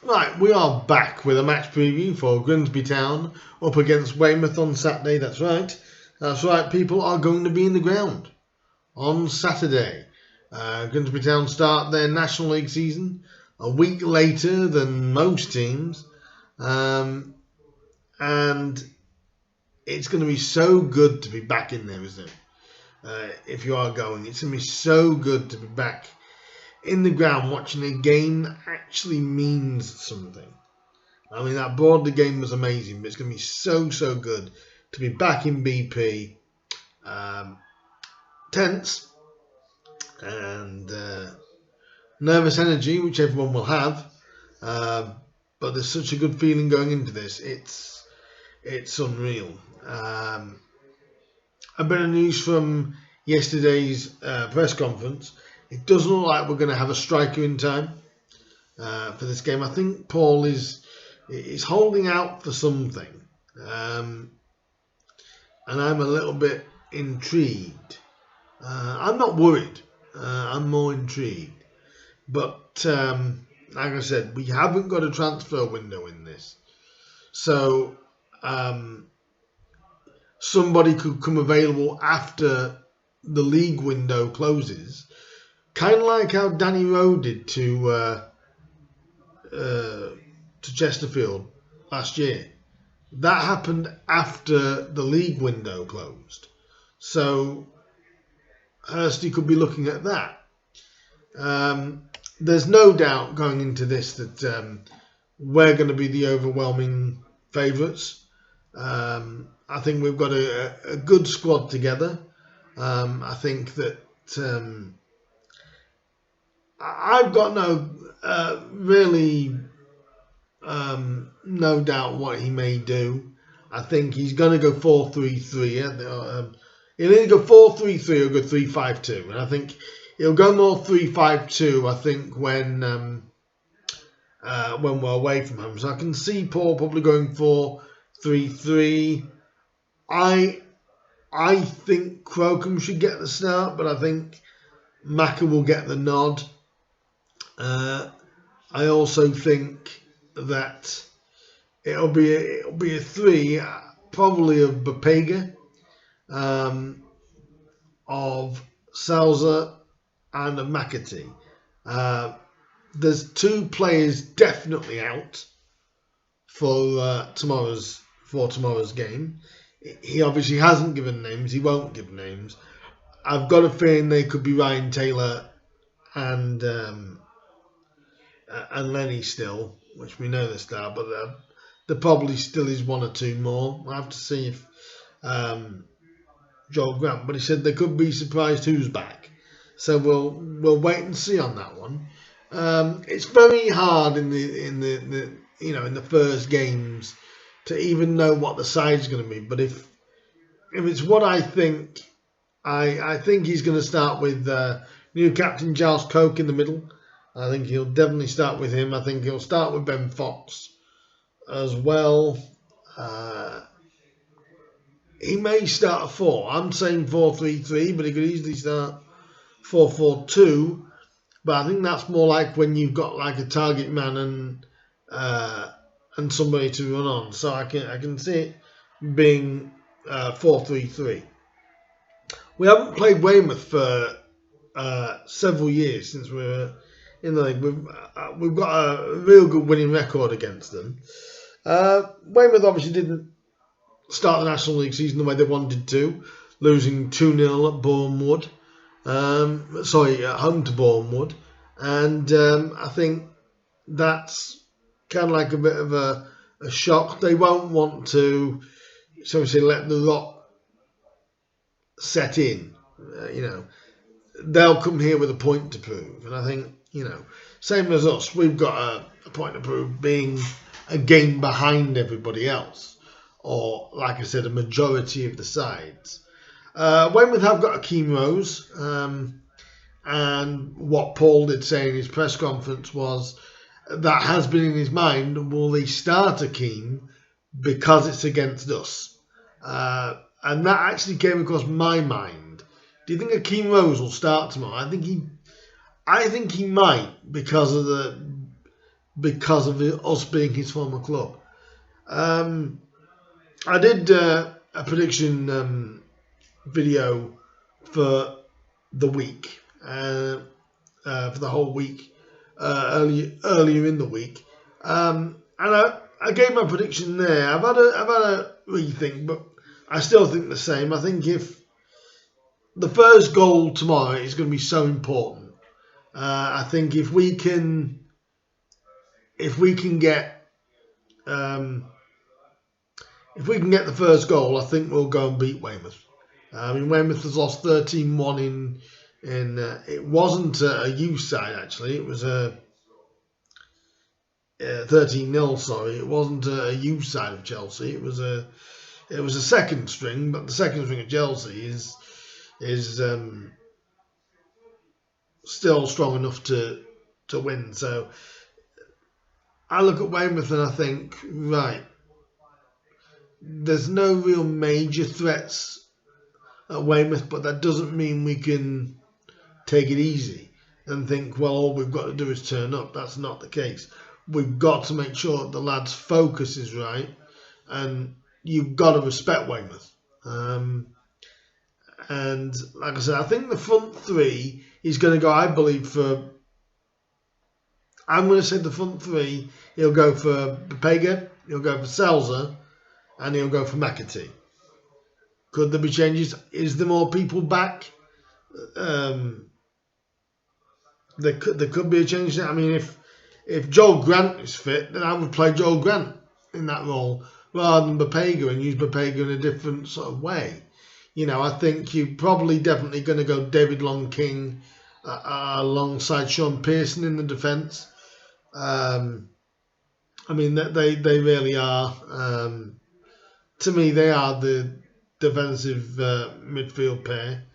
Right, we are back with a match preview for Grimsby Town up against Weymouth on Saturday. That's right. People are going to be in the ground on Saturday. Grimsby Town start their National League season a week later than most teams, and it's going to be so good to be back in there, isn't it? If you are going, it's going to be so good to be back in the ground watching a game that actually means something. I mean, that Broadley game was amazing, but it's going to be so good to be back in BP. Tense and nervous energy, which everyone will have. But there's such a good feeling going into this. It's unreal. A bit of news from yesterday's press conference. It doesn't look like we're going to have a striker in time for this game. I think Paul is holding out for something, and I'm a little bit intrigued. I'm not worried. I'm more intrigued. But like I said, we haven't got a transfer window in this, so somebody could come available after the league window closes. Kind of like how Danny Rowe did to Chesterfield last year. That happened after the league window closed. So Hursty could be looking at that. There's no doubt going into this that we're going to be the overwhelming favourites. I think we've got a good squad together. I think that I've got no doubt what he may do. I think he's going to go 4-3-3. He'll either go 4-3-3 or go 3-5-2. And I think he'll go more 3-5-2, I think, when we're away from home. So I can see Paul probably going 4-3-3. I think Crocombe should get the start, but I think Macca will get the nod. I also think that it'll be a 3, probably of Bapega, of Salza, and of McAtee. There's 2 players definitely out for tomorrow's game. He obviously hasn't given names. He won't give names. I've got a feeling they could be Ryan Taylor and Lenny still, which we know they're star, but there probably still is 1 or 2 more. We'll have to see if Joel Grant, but he said they could be surprised who's back. So we'll wait and see on that one. It's very hard in the first games to even know what the side's going to be. But if it's what I think, I think he's going to start with new captain Giles Coke in the middle. I think he'll definitely start with him. I think he'll start with Ben Fox as well. He may start a 4. I'm saying 4-3-3, but he could easily start 4-4-2. But I think that's more like when you've got like a target man and somebody to run on. So I can see it being 4-3-3. We haven't played Weymouth for several years since we were in the league. We've got a real good winning record against them. Weymouth obviously didn't start the National League season the way they wanted to, losing 2-0 at Bournemouth. At home to Bournemouth. And I think that's kind of like a bit of a shock. They won't want to, so to say, let the rot set in. They'll come here with a point to prove. And I think, same as us, we've got a point to prove, being a game behind everybody else. Or, like I said, a majority of the sides. Weymouth have got Akeem Rose. And what Paul did say in his press conference was that has been in his mind, will they start Akeem because it's against us? And that actually came across my mind. Do you think Akeem Rose will start tomorrow? I think he might, because of because of us being his former club. I did a prediction video for the week, for the whole week, earlier in the week, and I gave my prediction there. I've had a rethink, but I still think the same. I think if the first goal tomorrow is going to be so important. I think if we can get the first goal, I think we'll go and beat Weymouth. I mean, Weymouth has lost 13-1 in it wasn't a youth side actually. It was a 13-0. Sorry, it wasn't a youth side of Chelsea. It was a second string, but the second string of Chelsea is still strong enough to win. So I look at Weymouth and I think, right, there's no real major threats at Weymouth, but that doesn't mean we can take it easy and think, well, all we've got to do is turn up. That's not the case. We've got to make sure that the lads' focus is right, and you've got to respect Weymouth. And like I said, I think the front three is going to go, I believe, I'm going to say the front three, he'll go for Bepega, he'll go for Selzer, and he'll go for McAtee. Could there be changes? Is there more people back? There could be a change there. I mean, if Joel Grant is fit, then I would play Joel Grant in that role rather than Bepega and use Bepega in a different sort of way. You know, I think you're probably definitely going to go David Long King alongside Sean Pearson in the defence. I mean, they really are. To me, they are the defensive midfield pair.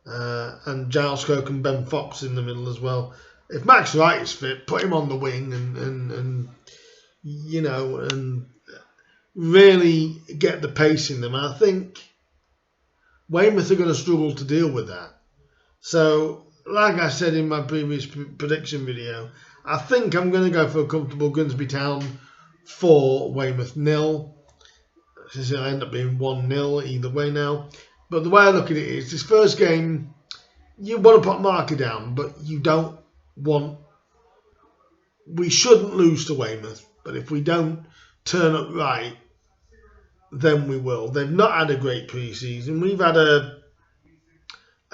And Giles Coke and Ben Fox in the middle as well. If Max Wright is fit, put him on the wing and you know, and really get the pace in them. And I think Weymouth are going to struggle to deal with that. So, like I said in my previous prediction video, I think I'm going to go for a comfortable Grimsby Town 4, Weymouth 0. It'll end up being 1-0 either way now. But the way I look at it is, this first game, you want to put a marker down, but you don't want... We shouldn't lose to Weymouth, but if we don't turn up right, then we will. They've not had a great pre-season. We've had a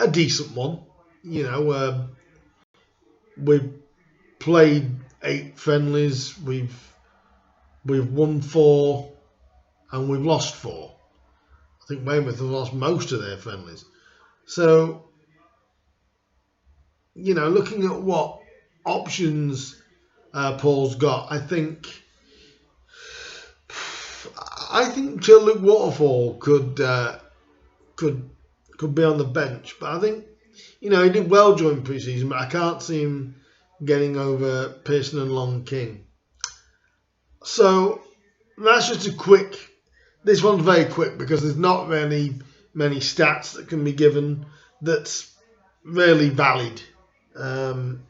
decent one. You know, we've played 8 friendlies. We've won 4 and we've lost 4. I think Weymouth have lost most of their friendlies. So, you know, looking at what options Paul's got, I think Luke Waterfall could be on the bench. But I think, you know, he did well during pre-season, but I can't see him getting over Pearson and Long King. So that's just a quick... This one's very quick because there's not really many stats that can be given that's really valid. But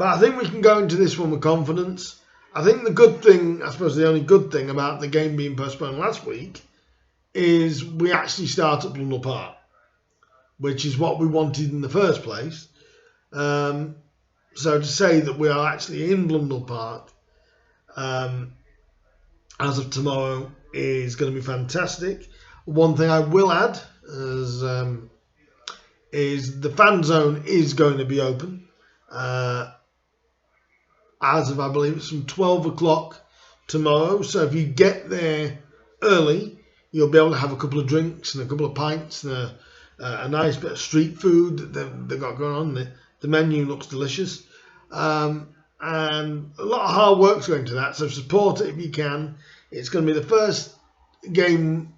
I think we can go into this one with confidence. I think the good thing, I suppose the only good thing about the game being postponed last week is we actually start at Blundell Park, which is what we wanted in the first place. So to say that we are actually in Blundell Park as of tomorrow is going to be fantastic. One thing I will add is the fan zone is going to be open. As of, I believe it's from 12 o'clock tomorrow. So if you get there early, you'll be able to have a couple of drinks and a couple of pints and a nice bit of street food that they've got going on. The menu looks delicious. And a lot of hard work's going to that, so support it if you can. It's going to be the first game,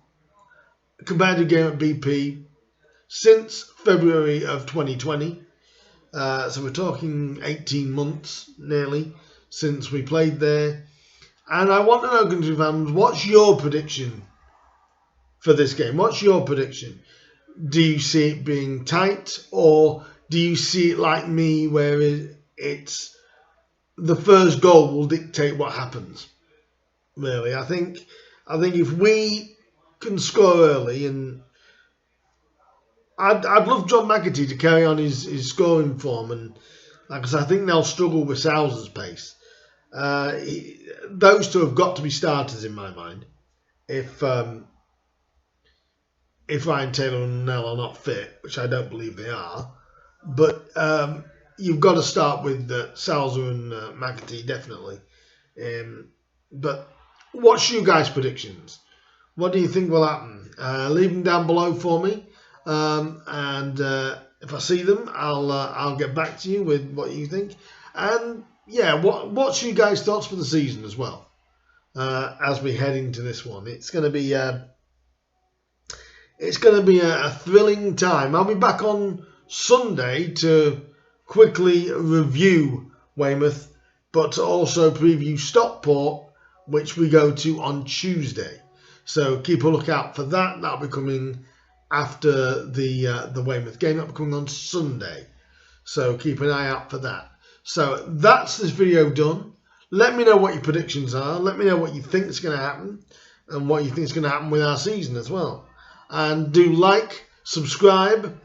competitive game at BP since February of 2020. So we're talking 18 months nearly since we played there. And I want to know, Grimsby fans, what's your prediction for this game? What's your prediction? Do you see it being tight, or do you see it like me where it's the first goal will dictate what happens. Really, I think if we can score early, and I'd love John McAtee to carry on his scoring form, and because I think they'll struggle with Sousa's pace. Those two have got to be starters in my mind. If Ryan Taylor and Nell are not fit, which I don't believe they are, but you've got to start with Sousa and McAtee definitely. But what's you guys' predictions? What do you think will happen? Leave them down below for me, and if I see them, I'll get back to you with what you think. And yeah, what's you guys' thoughts for the season as well? As we head into this one, it's going to be a thrilling time. I'll be back on Sunday to quickly review Weymouth, but to also preview Stockport, which we go to on Tuesday. So keep a lookout for that. That'll be coming after the Weymouth game. That'll be coming on Sunday. So keep an eye out for that. So that's this video done. Let me know what your predictions are. Let me know what you think is going to happen and what you think is going to happen with our season as well. And do like, subscribe,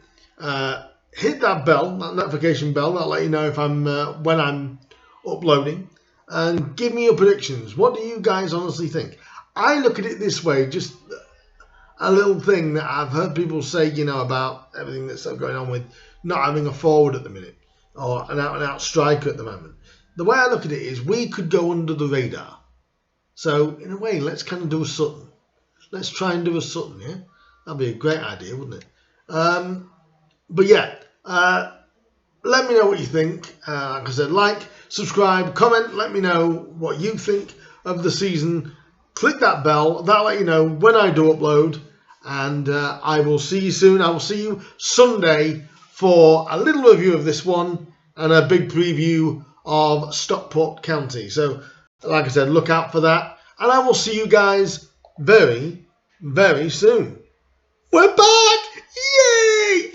hit that bell, that notification bell. That'll let you know if when I'm uploading. And give me your predictions. What do you guys honestly think? I look at it this way, just a little thing that I've heard people say, about everything that's going on with not having a forward at the minute or an out-and-out striker at the moment. The way I look at it is we could go under the radar. So, in a way, let's kind of do a Sutton. Let's try and do a Sutton, yeah? That'd be a great idea, wouldn't it? But yeah, let me know what you think. Like I said, like, subscribe, comment, let me know what you think of the season. Click that bell. That'll let you know when I do upload. And I will see you soon. I will see you Sunday for a little review of this one and a big preview of Stockport County. So, like I said, look out for that. And I will see you guys very, very soon. We're back! Yay!